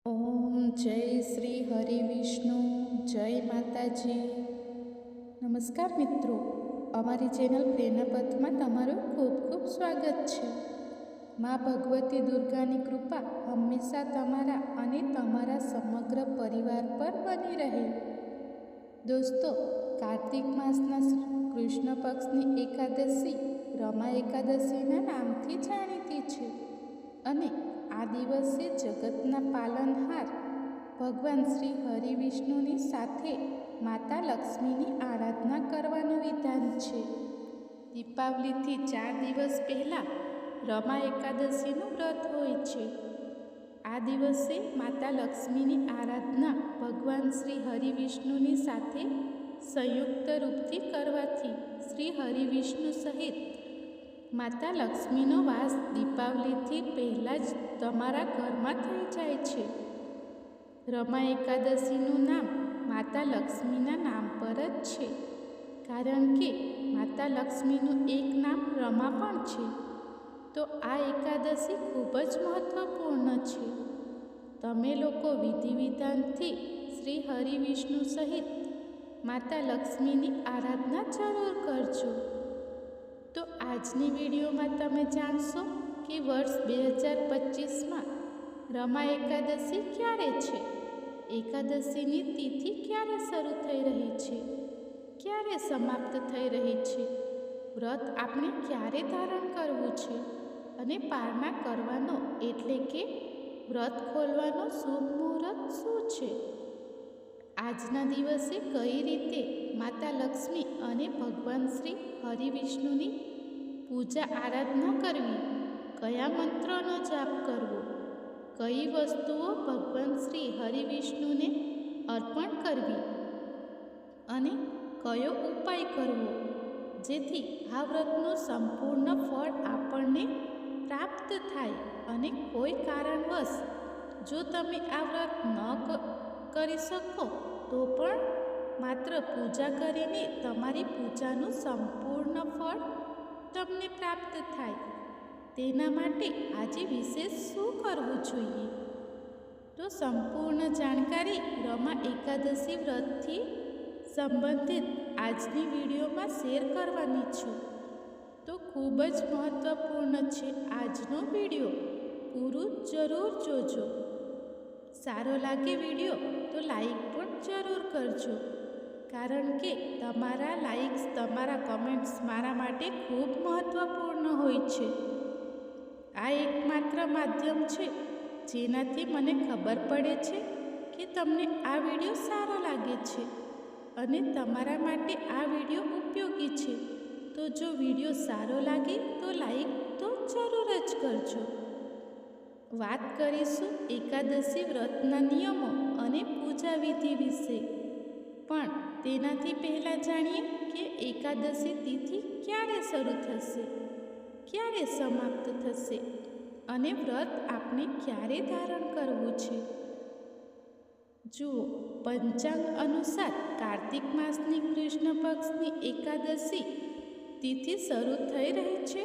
ઓમ જય શ્રી હરિ વિષ્ણુ. જય માતાજી. નમસ્કાર મિત્રો, અમારી ચેનલ પ્રેરણાપથમાં તમારું ખૂબ ખૂબ સ્વાગત છે. મા ભગવતી દુર્ગાની કૃપા હંમેશા તમારા અને તમારા સમગ્ર પરિવાર પર બની રહે. દોસ્તો, કાર્તિક માસના કૃષ્ણ પક્ષની એકાદશી રમા એકાદશીના નામથી જાણીતી છે અને આ દિવસે જગતના પાલનહાર ભગવાન શ્રી હરિ વિષ્ણુની સાથે માતા લક્ષ્મીની આરાધના કરવાનું વિધાન છે. દીપાવલીથી 4 દિવસ પહેલાં રમા એકાદશીનું વ્રત હોય છે. આ દિવસે માતા લક્ષ્મીની આરાધના ભગવાન શ્રી હરિ વિષ્ણુની સાથે સંયુક્ત રૂપથી કરવાથી શ્રી હરિ વિષ્ણુ સહિત માતા લક્ષ્મીનો વાસ દીપાવલીથી પહેલાં જ તમારા ઘરમાં થઈ જાય છે. રમા એકાદશીનું નામ માતા લક્ષ્મીના નામ પર જ છે, કારણ કે માતા લક્ષ્મીનું એક નામ રમા પણ છે. તો આ એકાદશી ખૂબ જ મહત્વપૂર્ણ છે. તમે લોકો વિધિ વિધાનથી શ્રી હરિ વિષ્ણુ સહિત માતા લક્ષ્મીની આરાધના જરૂર કરજો. તો આજની વિડીયોમાં તમે જાણશો કે વર્ષ 2025માં રમા એકાદશી ક્યારે છે, એકાદશીની તિથિ ક્યારે શરૂ થઈ રહી છે, ક્યારે સમાપ્ત થઈ રહી છે, વ્રત આપણે ક્યારે ધારણ કરવું છે અને પારણા કરવાનો એટલે કે વ્રત ખોલવાનો શુભ મુહૂર્ત શું છે. આજના દિવસે કઈ રીતે માતા લક્ષ્મી અને ભગવાન શ્રી હરિ વિષ્ણુની પૂજા આરાધના કરવી, કયા મંત્રનો જાપ કરવો, કઈ વસ્તુઓ ભગવાન શ્રી હરિ વિષ્ણુને અર્પણ કરવી અને કયો ઉપાય કરવો જેથી આ વ્રતનું સંપૂર્ણ ફળ આપણને પ્રાપ્ત થાય અને કોઈ કારણવશ જો તમે આ વ્રત ન કરી શકો તો પણ માત્ર પૂજા કરીને તમારી પૂજાનું સંપૂર્ણ ફળ તમને પ્રાપ્ત થાય, તેના માટે આજે વિશેષ શું કરવું જોઈએ. તો સંપૂર્ણ જાણકારી રમા એકાદશી વ્રતથી સંબંધિત આજની વિડીયોમાં શેર કરવાની છું. તો ખૂબ જ મહત્વપૂર્ણ છે આજનો વિડીયો, પૂરું જરૂર જોજો. સારો લાગે વિડીયો તો લાઈક પણ જરૂર કરજો, કારણ કે તમારા લાઈક્સ, તમારા કમેન્ટ્સ મારા માટે ખૂબ મહત્વપૂર્ણ હોય છે. આ એકમાત્ર માધ્યમ છે જેનાથી મને ખબર પડે છે કે તમને આ વિડીયો સારો લાગે છે અને તમારા માટે આ વિડીયો ઉપયોગી છે. તો જો વિડીયો સારો લાગે તો લાઈક તો જરૂર જ કરજો. વાત કરીશું એકાદશી વ્રતના નિયમો અને પૂજા વિધિ વિશે, પણ તેનાથી પહેલાં જાણીએ કે એકાદશી તિથિ ક્યારે શરૂ થશે, ક્યારે સમાપ્ત થશે અને વ્રત આપણે ક્યારે ધારણ કરવું છે. જુઓ, પંચાંગ અનુસાર કાર્તિક માસની કૃષ્ણ પક્ષની એકાદશી તિથિ શરૂ થઈ રહી છે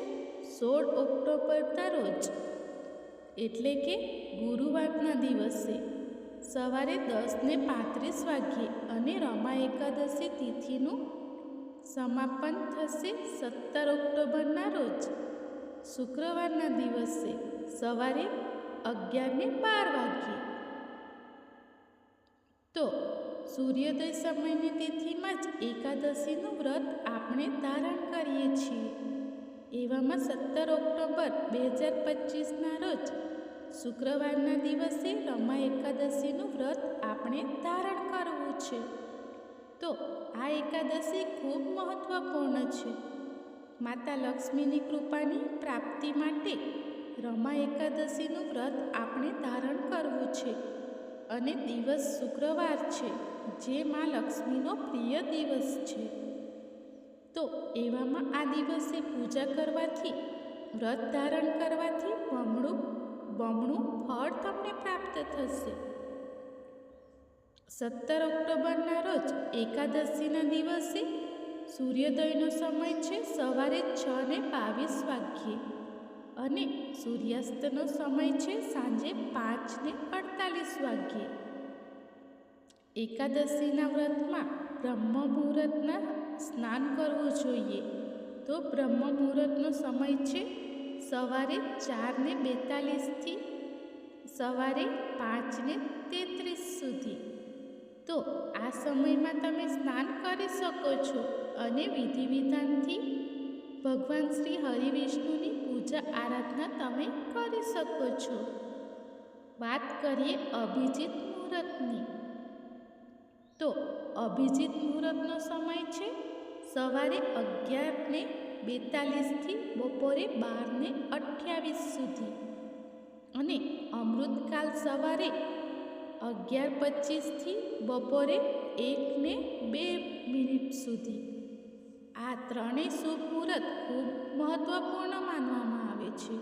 16 ઓક્ટોબરના રોજ, એટલે કે ગુરુવારના દિવસે સવારે 10:35 વાગ્યે અને રમા એકાદશી તિથિનું સમાપન થશે 17 ઓક્ટોબરના રોજ શુક્રવારના દિવસે સવારે 11:12 વાગ્યે. તો સૂર્યોદય સમયની તિથિમાં જ એકાદશીનું વ્રત આપણે ધારણ કરીએ છીએ. એવામાં 17 ઓક્ટોબર 2025ના રોજ શુક્રવારના દિવસે રમા એકાદશીનું વ્રત આપણે ધારણ કરવું છે. તો આ એકાદશી ખૂબ મહત્વપૂર્ણ છે. માતા લક્ષ્મીની કૃપાની પ્રાપ્તિ માટે રમા એકાદશીનું વ્રત આપણે ધારણ કરવું છે અને દિવસ શુક્રવાર છે, જે મા લક્ષ્મીનો પ્રિય દિવસ છે. તો એવામાં આ દિવસે પૂજા કરવાથી, વ્રત ધારણ કરવાથી બમણું ફળ તમને પ્રાપ્ત થશે. 17 ઓક્ટોબરના રોજ એકાદશીના દિવસે સૂર્યોદયનો સમય છે સવારે 6:22 વાગ્યે અને સૂર્યાસ્તનો સમય છે સાંજે 5:48 એકાદશીના વ્રતમાં બ્રહ્મ મુહૂર્તના સ્નાન કરવું જોઈએ. તો બ્રહ્મ મુહૂર્તનો સમય છે સવારે 4:42 સવારે 5:33 સુધી. તો આ સમયમાં તમે સ્નાન કરી શકો છો અને વિધિ વિધાનથી ભગવાન શ્રી હરિવિષ્ણુની પૂજા આરાધના તમે કરી શકો છો. વાત કરીએ અભિજીત મુહૂર્તની. તો અભિજીત મુહૂર્તનો સમય છે સવારે 11:42 બપોરે 12:28 સુધી અને અમૃતકાલ સવારે 11:25 બપોરે 1:02 સુધી. આ ત્રણેય શુભ મુહૂર્ત ખૂબ મહત્વપૂર્ણ માનવામાં આવે છે.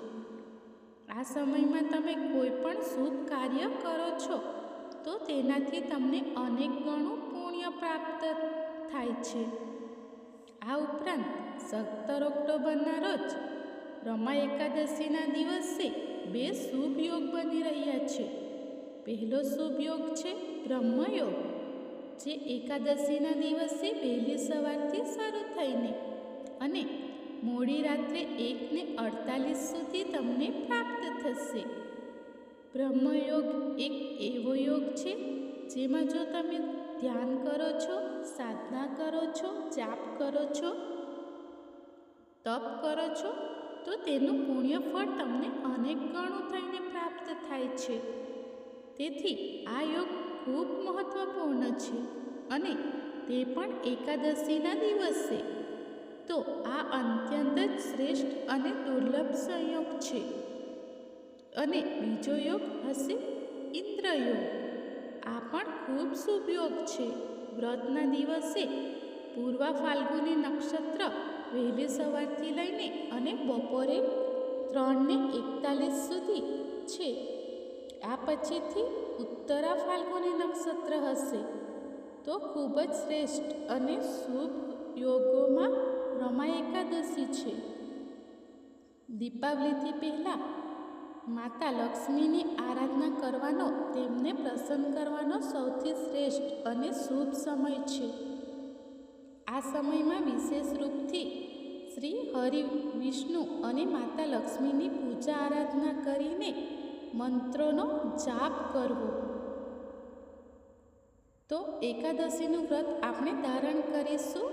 આ સમયમાં તમે કોઈ પણ શુભ કાર્ય કરો છો તો તેનાથી તમને અનેક ગણું પુણ્ય પ્રાપ્ત થાય છે. આ ઉપરાંત 17 ઓક્ટોબરના રોજ રમા એકાદશીના દિવસે 2 શુભ યોગ બની રહ્યા છે. પહેલો શુભ યોગ છે બ્રહ્મયોગ, જે એકાદશીના દિવસે વહેલી સવારથી શરૂ થઈને અને મોડી રાત્રે 1:48 સુધી તમને પ્રાપ્ત થશે. બ્રહ્મયોગ એક એવો યોગ છે જેમાં જો તમે ધ્યાન કરો છો, સાધના કરો છો, જાપ કરો છો, તપ કરો છો તો તેનું પુણ્ય ફળ તમને અનેક ગણું થઈને પ્રાપ્ત થાય છે. તેથી આ યોગ ખૂબ મહત્વપૂર્ણ છે અને તે પણ એકાદશીના દિવસે. તો આ અત્યંત જ શ્રેષ્ઠ અને દુર્લભ સંયોગ છે. અને બીજો યોગ હશે ઇન્દ્રયોગ. આ પણ ખૂબ શુભ યોગ છે. વ્રતના દિવસે પૂર્વ ફાલ્ગુની નક્ષત્ર વહેલી સવારથી લઈને અને બપોરે 3:41 સુધી છે. આ પછીથી ઉત્તરા ફાલ્ગુની નક્ષત્ર હશે. તો ખૂબ જ શ્રેષ્ઠ અને શુભ યોગોમાં રમા એકાદશી છે. દીપાવલીથી પહેલાં માતા લક્ષ્મીની આરાધના કરવાનો, તેમને પ્રસન્ન કરવાનો સૌથી શ્રેષ્ઠ અને શુભ સમય છે. આ સમયમાં વિશેષ રૂપથી શ્રી હરિ વિષ્ણુ અને માતા લક્ષ્મીની પૂજા આરાધના કરીને મંત્રોનો જાપ કરવો. તો એકાદશીનું વ્રત આપણે ધારણ કરીશું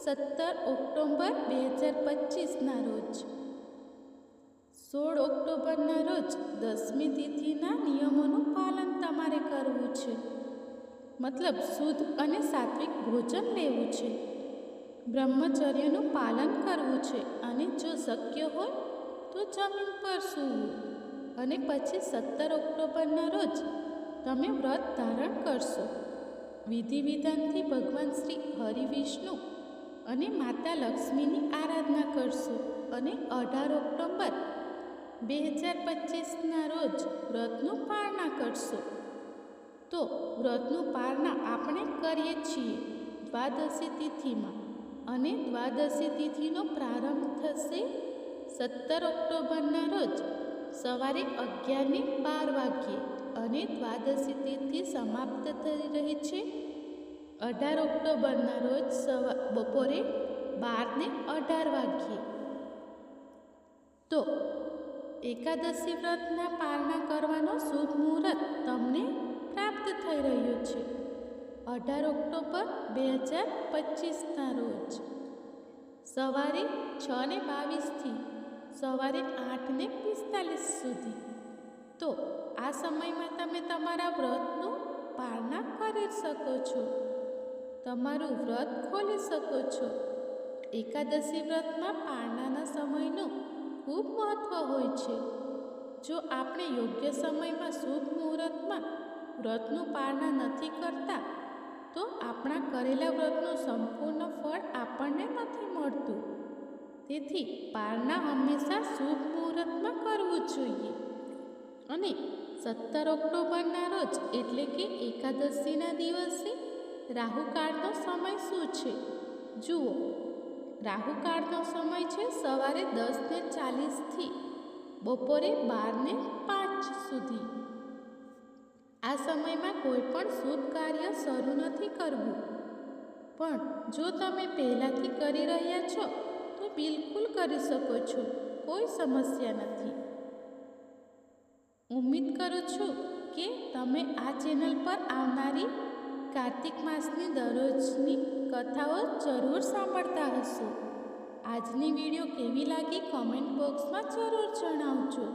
17 ઓક્ટોબર 2025ના રોજ. 16 ઓક્ટોબરના રોજ 10મી તિથિના નિયમોનું પાલન તમારે કરવું છે. મતલબ શુદ્ધ અને સાત્વિક ભોજન લેવું છે, બ્રહ્મચર્યનું પાલન કરવું છે અને જો શક્ય હોય તો જમીન પર સૂવું. અને પછી 17 ઓક્ટોબરના રોજ તમે વ્રત ધારણ કરશો. વિધિ વિધાનથી ભગવાન શ્રી હરિવિષ્ણુ અને માતા લક્ષ્મીની આરાધના કરશો અને 18 ઓક્ટોબર 2025ના રોજ વ્રતનું પારણા કરશો. તો વ્રતનું પારણા આપણે કરીએ છીએ દ્વાદશી તિથિમાં અને દ્વાદશી તિથિનો પ્રારંભ થશે 17 ઓક્ટોબરના રોજ સવારે 11:12 અને દ્વાદશી તિથિ સમાપ્ત થઈ રહી છે 18 ઓક્ટોબરના રોજ બપોરે 12:18. તો એકાદશી વ્રતના પારણા કરવાનો શુભ મુહૂર્ત તમને પ્રાપ્ત થઈ રહ્યો છે 18 ઓક્ટોબર 2025ના રોજ સવારે 6:22 સવારે 8:45 સુધી. તો આ સમયમાં તમે તમારા વ્રતનું પારણા કરી શકો છો, તમારું વ્રત ખોલી શકો છો. એકાદશી વ્રતમાં પારણાના સમયનું ખૂબ મહત્ત્વ હોય છે. જો આપણે યોગ્ય સમયમાં શુભ મુહૂર્તમાં વ્રતનું પારણા નથી કરતા તો આપણા કરેલા વ્રતનું સંપૂર્ણ ફળ આપણને નથી મળતું. તેથી પારણા હંમેશા શુભ મુહૂર્તમાં કરવું જોઈએ. અને 17 ઓક્ટોબરના રોજ એટલે કે એકાદશીના દિવસે રાહુકાળનો સમય શું છે? જુઓ, રાહુકાળનો સમય છે સવારે 10:40 બપોરે 12 ને 5 સુધી. આ સમયમાં કોઈ પણ શુભ કાર્ય શરૂ નથી કરવું. પણ જો તમે પહેલાંથી કરી રહ્યા છો તો બિલકુલ કરી શકો છો, કોઈ સમસ્યા નથી. ઉમ્મીદ કરું છું કે તમે આ ચેનલ પર આવનારી કાર્તિક માસની દરરોજની કથાઓ જરૂર સાંભળતા હશો. આજની વિડીયો કેવી લાગી કોમેન્ટ બોક્સમાં જરૂર જણાવજો.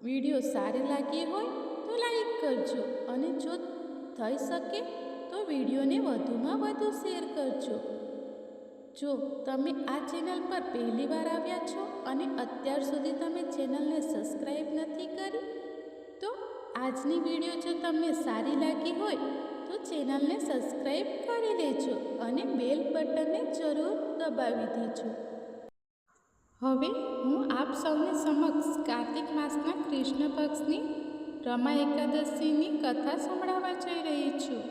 વિડીયો સારી લાગી હોય તો લાઈક કરજો અને જો થઈ શકે તો વિડીયોને વધુમાં વધુ શેર કરજો. જો તમે આ ચેનલ પર પહેલી વાર આવ્યા છો અને અત્યાર સુધી તમે ચેનલને સબસ્ક્રાઈબ નથી કરી તો આજની વિડીયો જો તમને સારી લાગી હોય તો ચેનલને સબસ્ક્રાઈબ કરી લેજો અને બેલ બટનને જરૂર દબાવી દેજો. હવે હું આપ સૌની સમક્ષ કાર્તિક માસના કૃષ્ણ પક્ષની રમા એકાદશીની કથા સંભળાવવા જઈ રહી છું.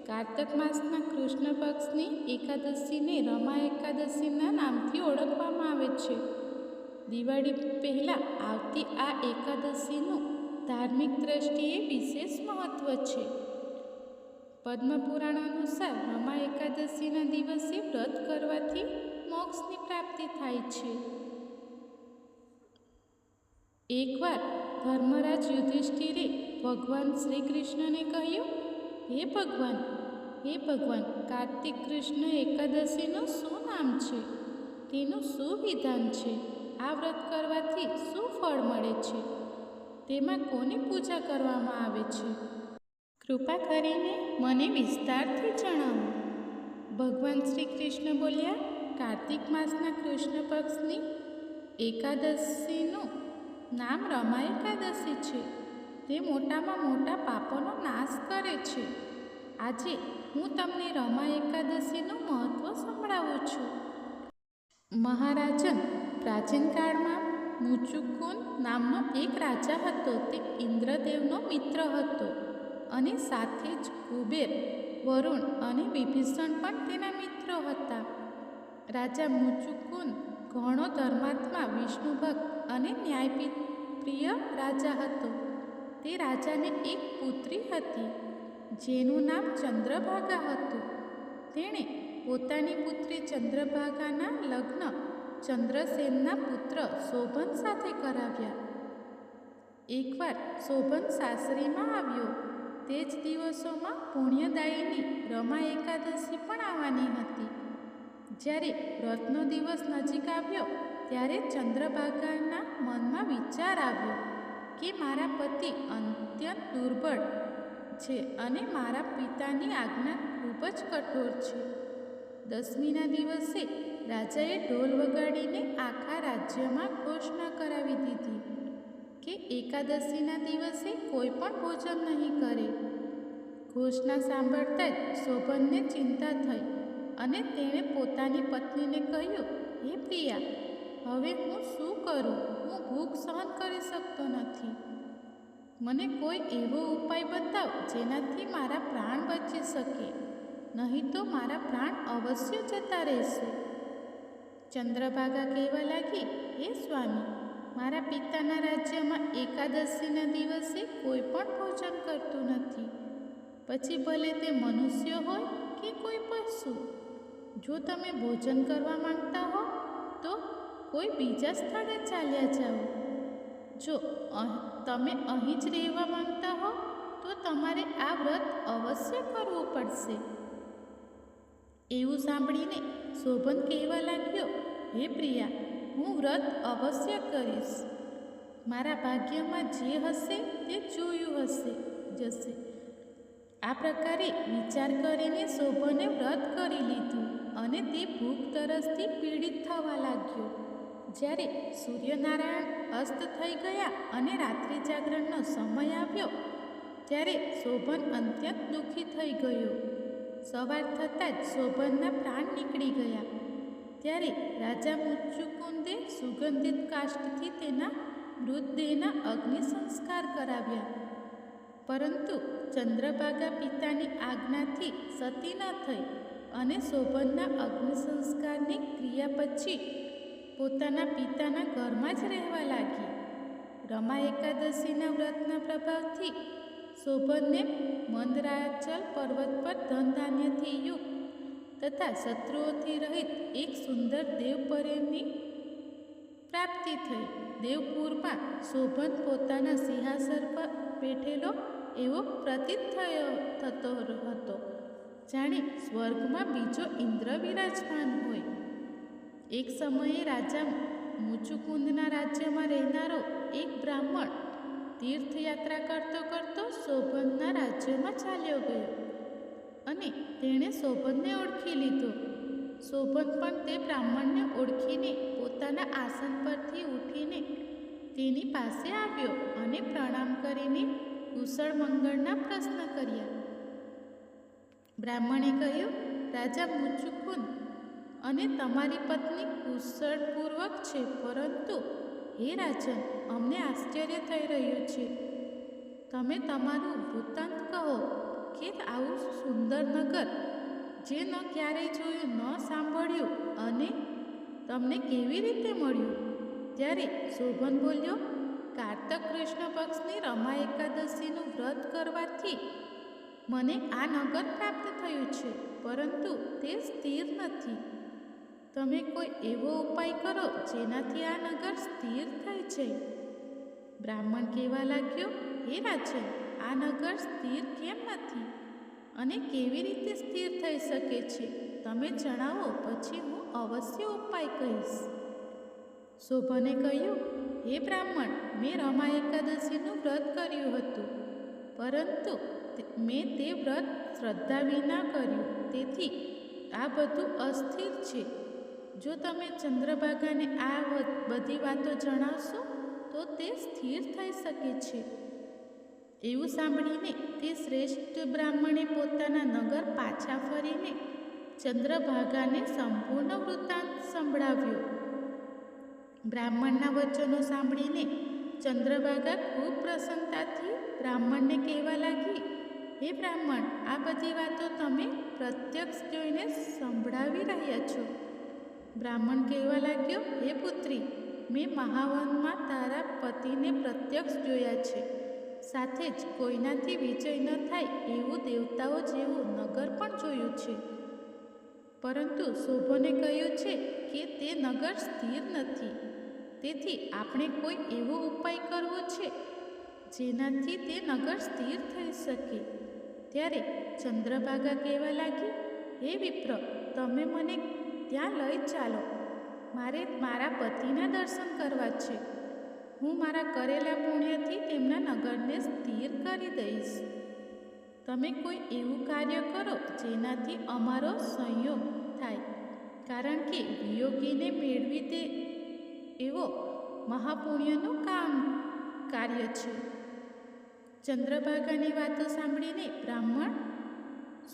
કાર્તિક માસના કૃષ્ણ પક્ષની એકાદશીને રમા એકાદશીના નામથી ઓળખવામાં આવે છે. દિવાળી પહેલાં આવતી આ એકાદશીનું ધાર્મિક દ્રષ્ટિએ વિશેષ મહત્ત્વ છે. પદ્મપુરાણ અનુસાર રમા એકાદશીના દિવસે વ્રત કરવાથી મોક્ષની પ્રાપ્તિ થાય છે. એકવાર ધર્મરાજ યુધિષ્ઠિરે ભગવાન શ્રી કૃષ્ણને કહ્યું, હે ભગવાન, કાર્તિક કૃષ્ણ એકાદશીનું શું નામ છે? તેનું શું વિધાન છે? આ વ્રત કરવાથી શું ફળ મળે છે? તેમાં કોની પૂજા કરવામાં આવે છે? કૃપા કરીને મને વિસ્તારથી જણાવો. ભગવાન શ્રી કૃષ્ણ બોલ્યા, કાર્તિક માસના કૃષ્ણ પક્ષની એકાદશીનું નામ રમા એકાદશી છે. તે મોટામાં મોટા પાપોનો નાશ કરે છે. આજે હું તમને રમા એકાદશીનું મહત્ત્વ સંભળાવું છું. મહારાજન, પ્રાચીન કાળમાં મુચુકુંદ નામનો એક રાજા હતો. તે ઇન્દ્રદેવનો મિત્ર હતો અને સાથે જ કુબેર, વરુણ અને વિભીષણ પણ તેના મિત્રો હતા. રાજા મુચુકુંદ ઘણો ધર્માત્મા, વિષ્ણુભક્ત અને ન્યાયપ્રિય રાજા હતો. તે રાજાને એક પુત્રી હતી જેનું નામ ચંદ્રભાગા હતું. તેણે પોતાની પુત્રી ચંદ્રભાગાના લગ્ન ચંદ્રસેનના પુત્ર શોભન સાથે કરાવ્યા. એકવાર શોભન સાસરીમાં આવ્યો તે જ દિવસોમાં પુણ્યદાયીની રમા એકાદશી પણ આવવાની હતી. જ્યારે વ્રતનો દિવસ નજીક આવ્યો ત્યારે ચંદ્રભાગાના મનમાં વિચાર આવ્યો કે મારા પતિ અત્યંત દુર્બળ છે અને મારા પિતાની આજ્ઞા ખૂબ જ કઠોર છે. દસમીના દિવસે રાજાએ ઢોલ વગાડીને આખા રાજ્યમાં ઘોષણા કરાવી દીધી કે એકાદશીના દિવસે કોઈ પણ ભોજન નહીં કરે. ઘોષણા સાંભળતા જ શોભનને ચિંતા થઈ અને તેણે પોતાની પત્નીને કહ્યું, હે પ્રિયા, હવે હું શું કરું? હું ભૂખ સહન કરી શકતો નથી. મને કોઈ એવો ઉપાય બતાવ જેનાથી મારા પ્રાણ બચી શકે, નહીં તો મારા પ્રાણ અવશ્ય જતા રહેશે. ચંદ્રભાગા કહેવા લાગી, હે સ્વામી, મારા પિતાના રાજ્યમાં એકાદશીના દિવસે કોઈ પણ ભોજન કરતું નથી, પછી ભલે તે મનુષ્ય હોય કે કોઈ પશુ. જો તમે ભોજન કરવા માંગતા હો તો કોઈ બીજા સ્થળે ચાલ્યા જાઓ. જો તમે અહીં જ રહેવા માંગતા હો તો તમારે આ વ્રત અવશ્ય કરવું પડશે. એવું સાંભળીને શોભન કહેવા લાગ્યો, હે પ્રિયા, હું વ્રત અવશ્ય કરીશ. મારા ભાગ્યમાં જે હશે તે જોયું જશે. આ પ્રકારે વિચાર કરીને શોભને વ્રત કરી લીધું અને તે ભૂખ તરસથી પીડિત થવા લાગ્યો. જ્યારે સૂર્યનારાયણ અસ્ત થઈ ગયા અને રાત્રિ જાગરણનો સમય આવ્યો ત્યારે શોભન અત્યંત દુઃખી થઈ ગયો. સવાર થતાં જ શોભનના પ્રાણ નીકળી ગયા. ત્યારે રાજા મુચુકુંદે સુગંધિત કાષ્ઠથી તેના મૃતદેહના અગ્નિ સંસ્કાર કરાવ્યા. પરંતુ ચંદ્રભાગા પિતાની આજ્ઞાથી સતી ન થઈ અને શોભનના અગ્નિ સંસ્કારની ક્રિયા પછી પોતાના પિતાના ઘરમાં જ રહેવા લાગી. રમા એકાદશીના વ્રતના પ્રભાવથી શોભનને મંદરાચલ પર્વત પર ધન ધાન્યથી યુક્ત તથા શત્રુઓથી રહિત એક સુંદર દેવપરીની પ્રાપ્તિ થઈ. દેવપુરમાં શોભન પોતાના સિંહાસન પર બેઠેલો એવો પ્રતીત થતો હતો, જાણે સ્વર્ગમાં બીજો ઇન્દ્ર વિરાજમાન હોય. એક સમયે રાજા મુચુકુંદના રાજ્યમાં રહેનારો એક બ્રાહ્મણ તીર્થયાત્રા કરતો કરતો શોભનના રાજ્યમાં ચાલ્યો ગયો અને તેણે શોભનને ઓળખી લીધો. શોભન પણ તે બ્રાહ્મણને ઓળખીને પોતાના આસન પરથી ઉઠીને તેની પાસે આવ્યો અને પ્રણામ કરીને કુશળ મંગળના પ્રશ્ન કર્યા. બ્રાહ્મણે કહ્યું, રાજા મુચુકુંદ અને તમારી પત્ની કુશળપૂર્વક છે, પરંતુ હે રાજન, અમને આશ્ચર્ય થઈ રહ્યું છે. તમે તમારું વૃત્તાંત કહો કે આવું સુંદર નગર જે ન ક્યારેય જોયું ન સાંભળ્યું અને તમને કેવી રીતે મળ્યું? ત્યારે શોભન બોલ્યો, કાર્તક કૃષ્ણ પક્ષની રમા એકાદશીનું વ્રત કરવાથી મને આ નગર પ્રાપ્ત થયું છે, પરંતુ તે સ્થિર નથી. તમે કોઈ એવો ઉપાય કરો જેનાથી આ નગર સ્થિર થઈ જાય. બ્રાહ્મણ કહેવા લાગ્યો, હે રાજન, આ નગર સ્થિર કેમ નથી અને કેવી રીતે સ્થિર થઈ શકે છે? તમે જણાવો, પછી હું અવશ્ય ઉપાય કહીશ. શોભને કહ્યું, હે બ્રાહ્મણ, મેં રમા એકાદશીનું વ્રત કર્યું હતું, પરંતુ મેં તે વ્રત શ્રદ્ધા વિના કર્યું, તેથી આ બધું અસ્થિર છે. જો તમે ચંદ્રભાગાને આ બધી વાતો જણાવશો તો તે સ્થિર થઈ શકે છે. એવું સાંભળીને તે શ્રેષ્ઠ બ્રાહ્મણે પોતાના નગર પાછા ફરીને ચંદ્રભાગાને સંપૂર્ણ વૃત્તાંત સંભળાવ્યો. બ્રાહ્મણના વચનો સાંભળીને ચંદ્રભાગા ખૂબ પ્રસન્નતાથી બ્રાહ્મણને કહેવા લાગી, હે બ્રાહ્મણ, આ બધી વાતો તમે પ્રત્યક્ષ જોઈને સંભળાવી રહ્યા છો. બ્રાહ્મણ કહેવા લાગ્યો, હે પુત્રી, મેં મહાવનમાં તારા પતિને પ્રત્યક્ષ જોયા છે. સાથે જ કોઈનાથી વિજય ન થાય એવું દેવતાઓ જેવું નગર પણ જોયું છે. પરંતુ શોભને કહ્યું છે કે તે નગર સ્થિર નથી, તેથી આપણે કોઈ એવો ઉપાય કરવો છે જેનાથી તે નગર સ્થિર થઈ શકે. ત્યારે ચંદ્રભાગા કહેવા લાગી, હે વિપ્ર, તમે મને ત્યાં લઈ ચાલો. મારે મારા પતિના દર્શન કરવા છે. હું મારા કરેલા પુણ્યથી તેમના નગરને સ્થિર કરી દઈશ. તમે કોઈ એવું કાર્ય કરો જેનાથી અમારો સંયોગ થાય, કારણ કે વિયોગીને મેળવી દે એવો મહાપુણ્યનું કાર્ય છે. ચંદ્રભાગાની વાતો સાંભળીને બ્રાહ્મણ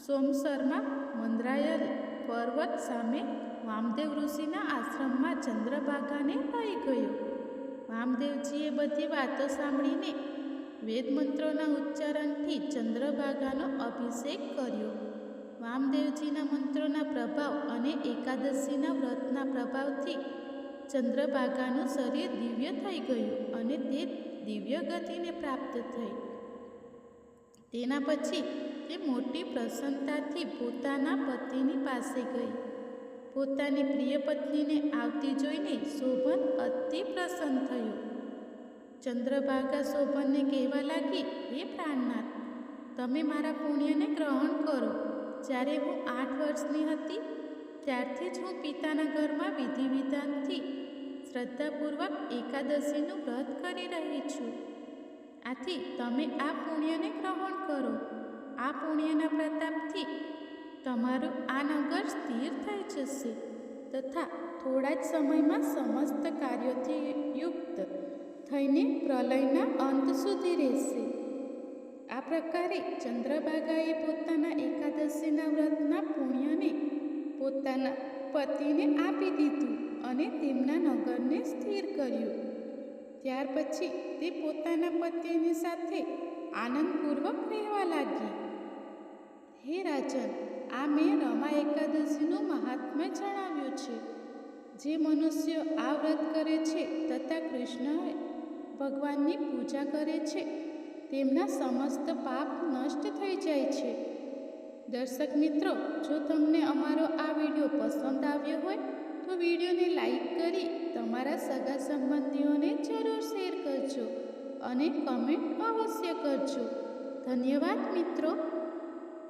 સોમસરમાં મંદરાયલ પર્વત સામે વામદેવ ઋષિના આશ્રમમાં ચંદ્રભાગાને લઈ ગયો. વામદેવજીએ બધી વાતો સાંભળીને વેદમંત્રોના ઉચ્ચારણથી ચંદ્રભાગાનો અભિષેક કર્યો. વામદેવજીના મંત્રોના પ્રભાવ અને એકાદશીના વ્રતના પ્રભાવથી ચંદ્રભાગાનું શરીર દિવ્ય થઈ ગયું અને તે દિવ્ય ગતિને પ્રાપ્ત થઈ. તેના પછી તે મોટી પ્રસન્નતાથી પોતાના પતિની પાસે ગઈ. પોતાની પ્રિય પત્નીને આવતી જોઈને શોભન અતિ પ્રસન્ન થયો. ચંદ્રભાગા શોભનને કહેવા લાગી, હે પ્રાણનાથ, તમે મારા પુણ્યને ગ્રહણ કરો. જ્યારે હું 8 વર્ષની હતી ત્યારથી જ હું પિતાના ઘરમાં વિધિ વિધાનથી શ્રદ્ધાપૂર્વક એકાદશીનું વ્રત કરી રહી છું. આથી તમે આ પુણ્યને ગ્રહણ કરો. આ પુણ્યના પ્રતાપથી તમારું આ નગર સ્થિર થઈ જશે તથા થોડા જ સમયમાં સમસ્ત કાર્યોથી યુક્ત થઈને પ્રલયના અંત સુધી રહેશે. આ પ્રકારે ચંદ્રભાગાએ પોતાના એકાદશીના વ્રતના પુણ્યને પોતાના પતિને આપી દીધું અને તેમના નગરને સ્થિર કર્યું. ત્યાર પછી તે પોતાના પતિની સાથે આનંદપૂર્વક રહેવા લાગી. હે રાજન, આ મેં રમા એકાદશીનું મહાત્મ્ય જણાવ્યું છે. જે મનુષ્ય આ વ્રત કરે છે તથા કૃષ્ણ ભગવાનની પૂજા કરે છે તેમના સમસ્ત પાપ નષ્ટ થઈ જાય છે. દર્શક મિત્રો, જો તમને અમારો આ વિડીયો પસંદ આવ્યો હોય તો વિડીયોને લાઈક કરી તમારા સગા સંબંધીઓને જરૂર શેર કરજો અને કમેન્ટ અવશ્ય કરજો. ધન્યવાદ મિત્રો.